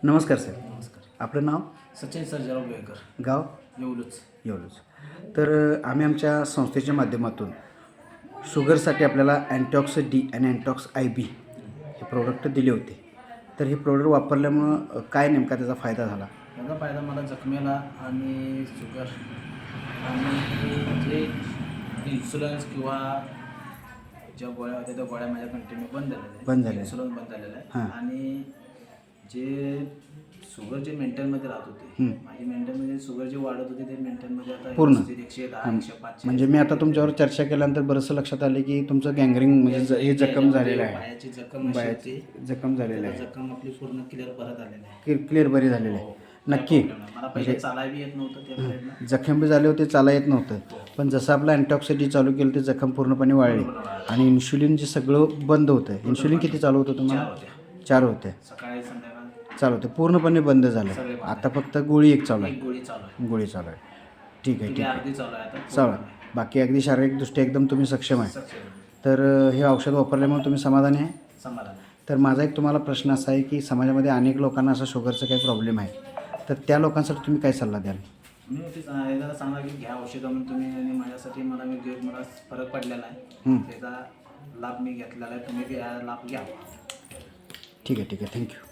नमस्कार सर. नमस्कार. आपलं नाव? सचिन सर्जेराव गोयकर, गाव? येऊलच. येवलंच. तर आम्ही आमच्या संस्थेच्या माध्यमातून शुगरसाठी आपल्याला अँटॉक्स डी आणि अँटॉक्स आय बी हे प्रोडक्ट दिले होते. तर हे प्रोडक्ट वापरल्यामुळं काय नेमका त्याचा फायदा झाला? त्याचा फायदा मला जखमेला आणि शुगर आणि जे इन्शुरन्स किंवा ज्या गोळ्या होत्या त्या गोळ्या माझ्या कंटिन्यू बंद बंद झालेल्या झाल्या. इन्शुरन्स बंद झालेला हां. आहे. आणि जे शुगर जे मेंटेनमध्ये राहत होते, माझी मेंटेनमध्ये शुगर जे वाढत होते ते मेंटेनमध्ये आता पूर्ण? 110, 105 म्हणजे मी आता तुमच्यावर चर्चा केल्यानंतर बरंचसं लक्षात आलं की तुमचं गँगरिंग म्हणजे हे जखम झालेलं आहे. पायाची जखम अशी होती. जखम झालेलं त्याला आहे. जखम आपली पूर्ण क्लिअर परत आलेली आहे. क्लिअर बरी झालेली आहे. हो. नक्की. मला पहिले चालायला येत नव्हतं त्या पिरियडला. जखम बी झाले होते, चाला येत नव्हतं. पण जसं आपलं अँटॉक्स डी चालू केलं ते जखम पूर्णपणे वाळली आणि इन्शुलिन जे सगळं बंद होतं. इन्शुलिन किती चालू होतं तुम्हाला? 4 होत्या. 4 होते. सकाळी संध्याकाळ चालू होते, पूर्णपणे बंद झालं. सगळे बंद. आता फक्त गोळी एक चालू एक गोळी चालू आहे. आहे. गोळी चालू आहे. ठीक आहे, ती ठीक आहे. अर्धी चालू आहे आता. चालू आहे. बाकी अगदी शारीरिकदृष्ट्या एकदम तुम्ही सक्षम आहे. सक्सेस. तर हे औषध वापरल्यामुळे तुम्ही समाधानी आहे? समाधान. तर माझा एक तुम्हाला प्रश्न असा आहे की समाजामध्ये अनेक लोकांना असं शुगरचं काही प्रॉब्लेम आहे. तर त्या लोकांसाठी तुम्ही काय सल्ला द्याल? मी ते एकदा सांगा की घ्या औषधं म्हणून तुम्ही, आणि माझ्यासाठी मला फरक पडलेला आहे. त्याचा लाभ मी घेतलेला आहे. तुम्ही बी हा लाभ घ्या. ठीक आहे, ठीक आहे. थँक्यू.